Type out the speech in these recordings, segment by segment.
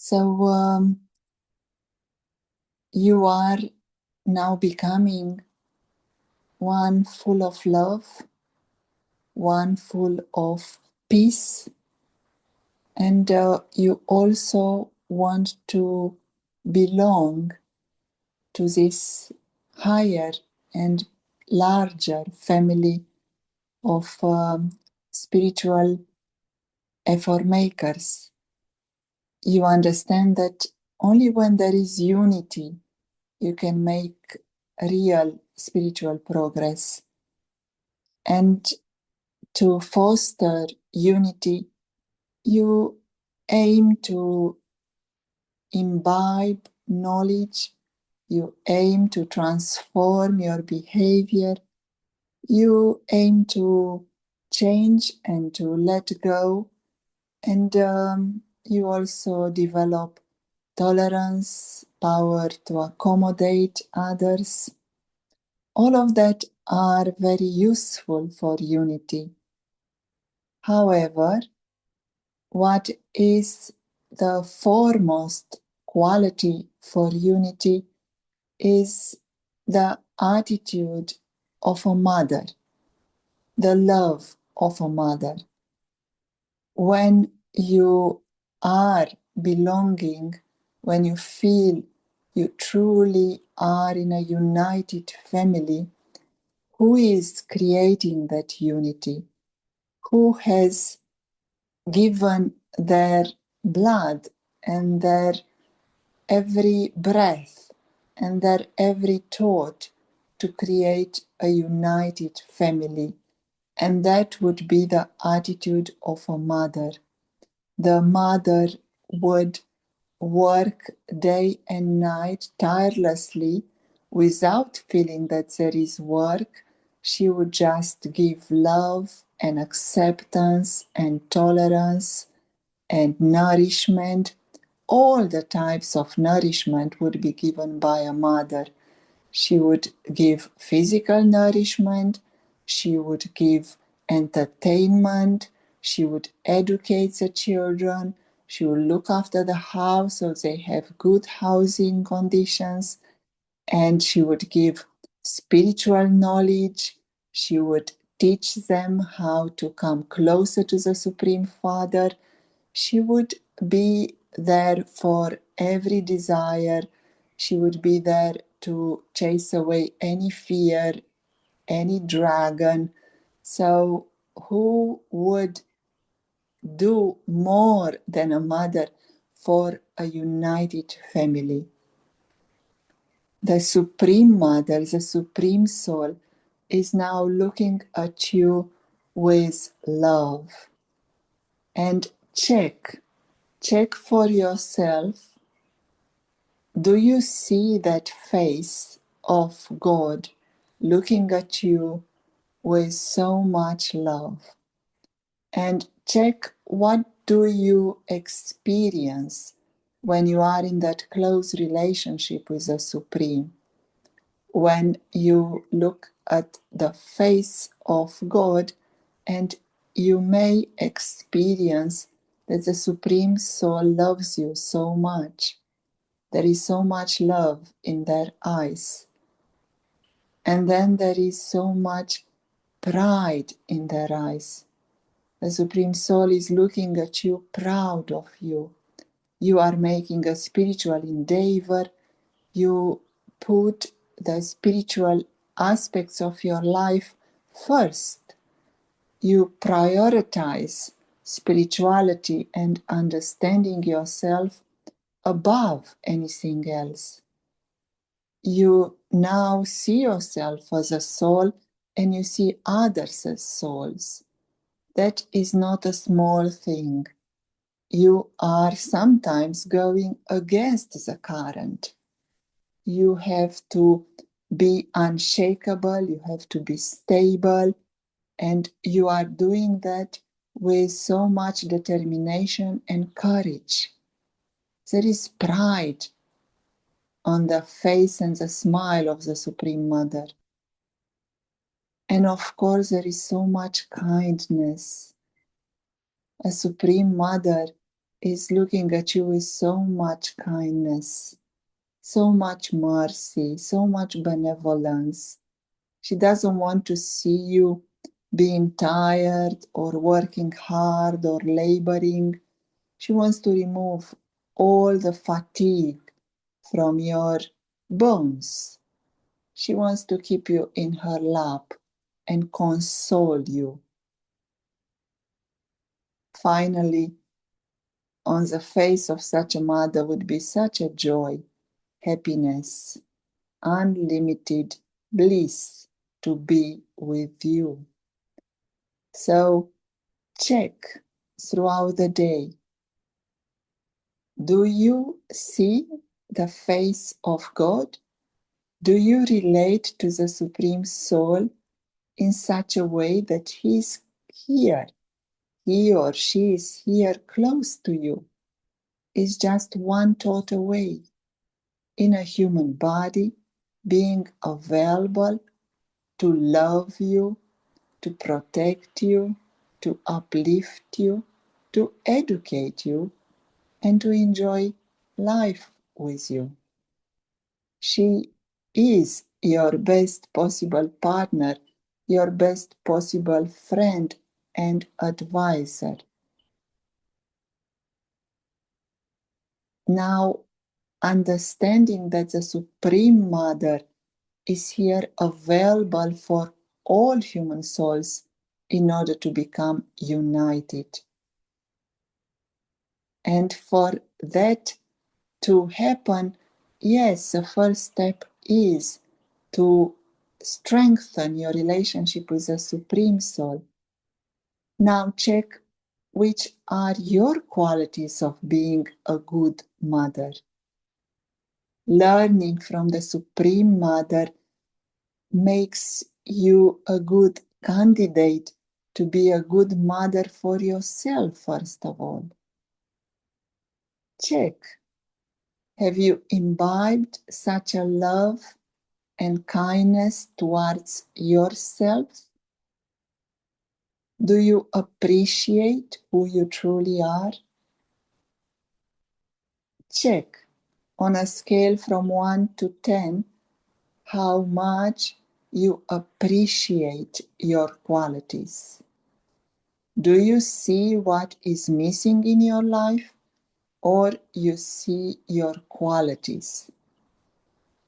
So you are now becoming one full of love, one full of peace, and you also want to belong to this higher and larger family of spiritual effort makers. You understand that only when there is unity you can make real spiritual progress. And to foster unity, you aim to imbibe knowledge, you aim to transform your behavior, you aim to change and to let go, and you also develop tolerance, power to accommodate others. All of that are very useful for unity. However, what is the foremost quality for unity is the attitude of a mother, the love of a mother. When you are belonging, when you feel you truly are in a united family, who is creating that unity? Who has given their blood and their every breath and their every thought to create a united family? And that would be the attitude of a mother. The mother would work day and night tirelessly without feeling that there is work. She would just give love and acceptance and tolerance and nourishment. All the types of nourishment would be given by a mother. She would give physical nourishment, she would give entertainment, she would educate the children, she would look after the house so they have good housing conditions, and she would give spiritual knowledge. She would teach them how to come closer to the Supreme Father. She would be there for every desire. She would be there to chase away any fear, any dragon. So, who would do more than a mother for a united family? The Supreme Mother, the Supreme Soul, is now looking at you with love. And check for yourself. Do you see that face of God looking at you with so much love? And check, what do you experience when you are in that close relationship with the Supreme? When you look at the face of God, and you may experience that the Supreme Soul loves you so much. There is so much love in their eyes. And then there is so much pride in their eyes. The Supreme Soul is looking at you, proud of you. You are making a spiritual endeavor. You put the spiritual aspects of your life first. You prioritize spirituality and understanding yourself above anything else. You now see yourself as a soul and you see others as souls. That is not a small thing. You are sometimes going against the current. You have to be unshakable, you have to be stable, and you are doing that with so much determination and courage. There is pride on the face and the smile of the Supreme Mother. And of course, there is so much kindness. A Supreme Mother is looking at you with so much kindness, so much mercy, so much benevolence. She doesn't want to see you being tired or working hard or laboring. She wants to remove all the fatigue from your bones. She wants to keep you in her lap and console you. Finally, on the face of such a mother would be such a joy, happiness, unlimited bliss to be with you. So check throughout the day. Do you see the face of God? Do you relate to the Supreme Soul in such a way that He is here? He or she is here close to you, is just one thought away, in a human body, being available to love you, to protect you, to uplift you, to educate you, and to enjoy life with you. She is your best possible partner, your best possible friend and advisor. Now, understanding that the Supreme Mother is here available for all human souls in order to become united. And for that to happen, yes, the first step is to strengthen your relationship with the Supreme Soul. Now check which are your qualities of being a good mother. Learning from the Supreme Mother makes you a good candidate to be a good mother for yourself, first of all. Check. Have you imbibed such a love and kindness towards yourself? Do you appreciate who you truly are? Check on a scale from 1 to 10 how much you appreciate your qualities. Do you see what is missing in your life, or you see your qualities?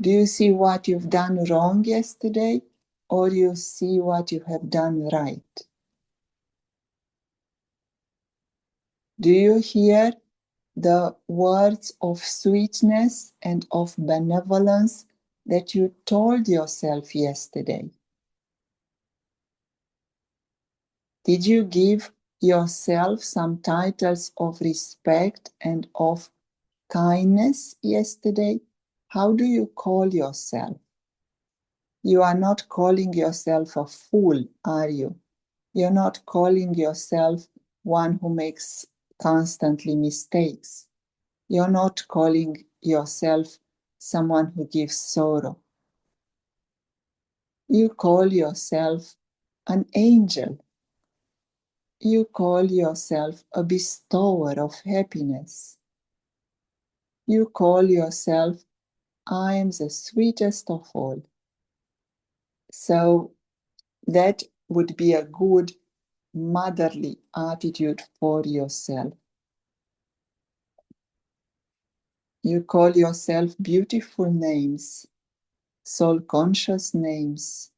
Do you see what you've done wrong yesterday, or you see what you have done right? Do you hear the words of sweetness and of benevolence that you told yourself yesterday? Did you give yourself some titles of respect and of kindness yesterday? How do you call yourself? You are not calling yourself a fool, are you? You're not calling yourself one who makes constantly mistakes. You're not calling yourself someone who gives sorrow. You call yourself an angel. You call yourself a bestower of happiness. You call yourself, I am the sweetest of all. So that would be a good motherly attitude for yourself. You call yourself beautiful names, soul-conscious names.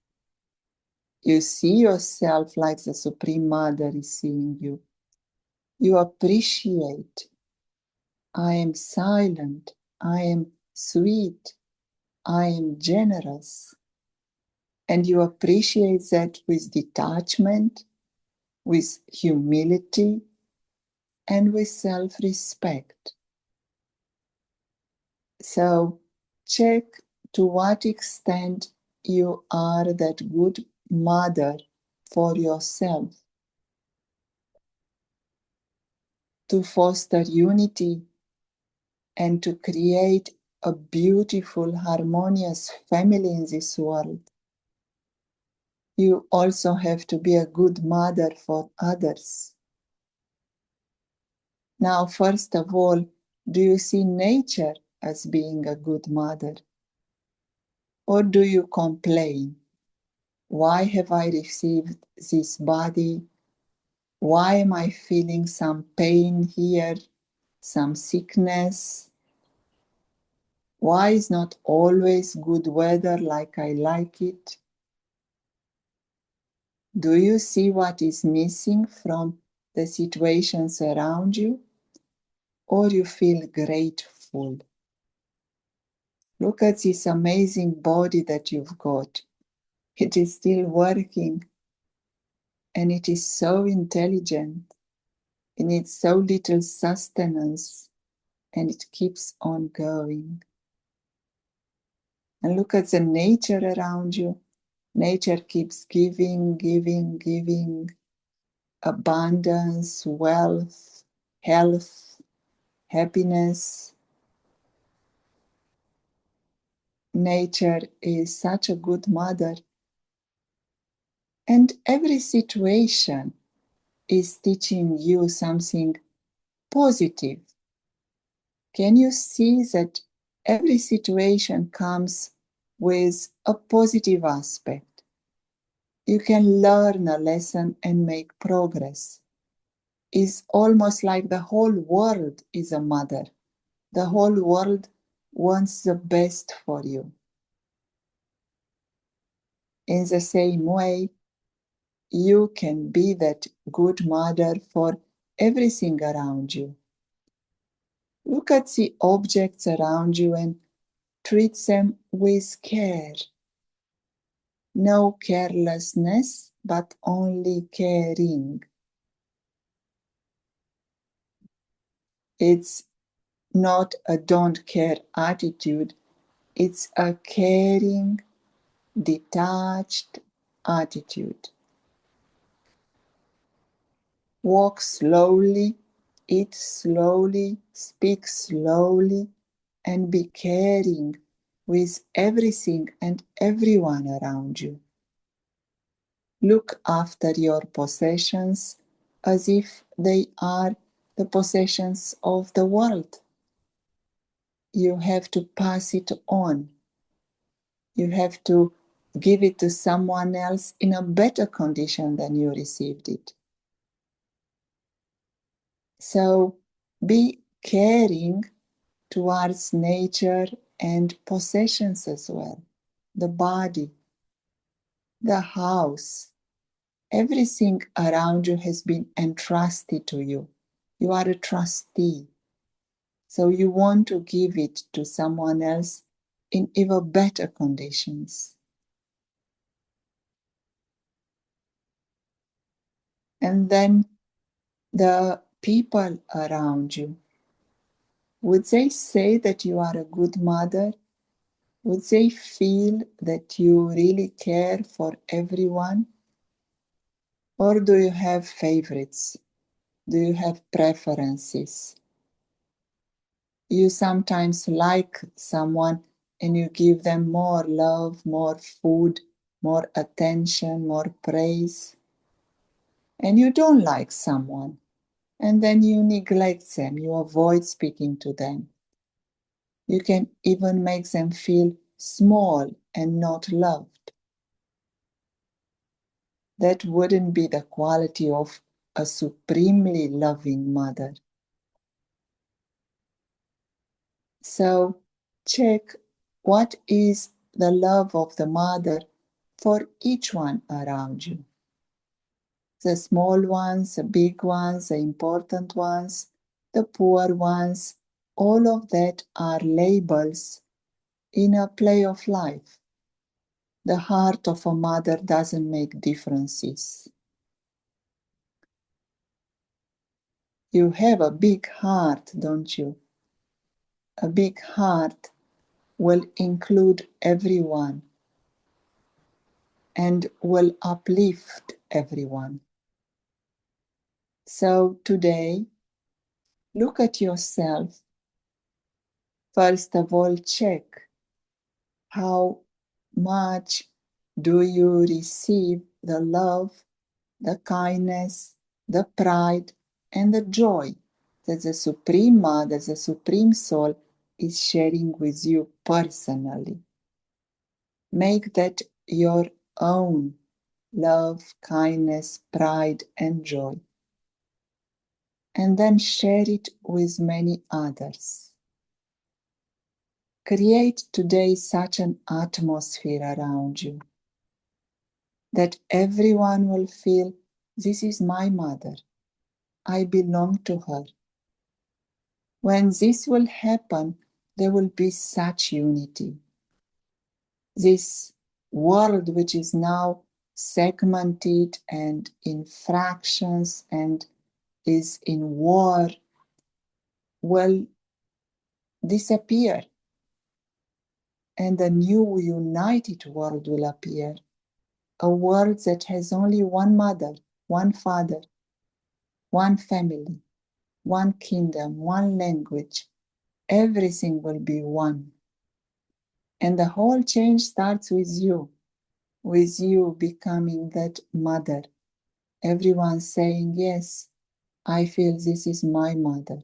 You see yourself like the Supreme Mother is seeing you. You appreciate, I am silent, I am sweet, I am generous. And you appreciate that with detachment, with humility, and with self-respect. So check to what extent you are that good mother for yourself. To foster unity and to create a beautiful, harmonious family in this world, you also have to be a good mother for others. Now, first of all, do you see nature as being a good mother? Or do you complain? Why have I received this body? Why am I feeling some pain here, some sickness? Why is not always good weather like I like it? Do you see what is missing from the situations around you? Or you feel grateful? Look at this amazing body that you've got. It is still working and it is so intelligent. It needs so little sustenance and it keeps on going. And look at the nature around you. Nature keeps giving, giving, giving. Abundance, wealth, health, happiness. Nature is such a good mother. And every situation is teaching you something positive. Can you see that every situation comes with a positive aspect? You can learn a lesson and make progress. It's almost like the whole world is a mother. The whole world wants the best for you. In the same way, you can be that good mother for everything around you. Look at the objects around you and treat them with care. No carelessness, but only caring. It's not a don't care attitude, it's a caring, detached attitude. Walk slowly, eat slowly, speak slowly, and be caring with everything and everyone around you. Look after your possessions as if they are the possessions of the world. You have to pass it on. You have to give it to someone else in a better condition than you received it. So be caring towards nature and possessions as well. The body, the house, everything around you has been entrusted to you. You are a trustee. So you want to give it to someone else in even better conditions. And then the people around you, would they say that you are a good mother? Would they feel that you really care for everyone? Or do you have favorites? Do you have preferences? You sometimes like someone and you give them more love, more food, more attention, more praise. And you don't like someone, and then you neglect them, you avoid speaking to them. You can even make them feel small and not loved. That wouldn't be the quality of a supremely loving mother. So check what is the love of the mother for each one around you. The small ones, the big ones, the important ones, the poor ones, all of that are labels in a play of life. The heart of a mother doesn't make differences. You have a big heart, don't you? A big heart will include everyone and will uplift everyone. So today, look at yourself. First of all, check how much do you receive the love, the kindness, the pride, and the joy that the Supreme Mother, the Supreme Soul, is sharing with you personally. Make that your own love, kindness, pride, and joy. And then share it with many others. Create today such an atmosphere around you that everyone will feel, this is my mother. I belong to her. When this will happen, there will be such unity. This world, which is now segmented and in fractions and is in war, will disappear, and a new united world will appear. A world that has only one mother, one father, one family, one kingdom, one language. Everything will be one. And the whole change starts with you becoming that mother. Everyone saying, yes, I feel this is my mother.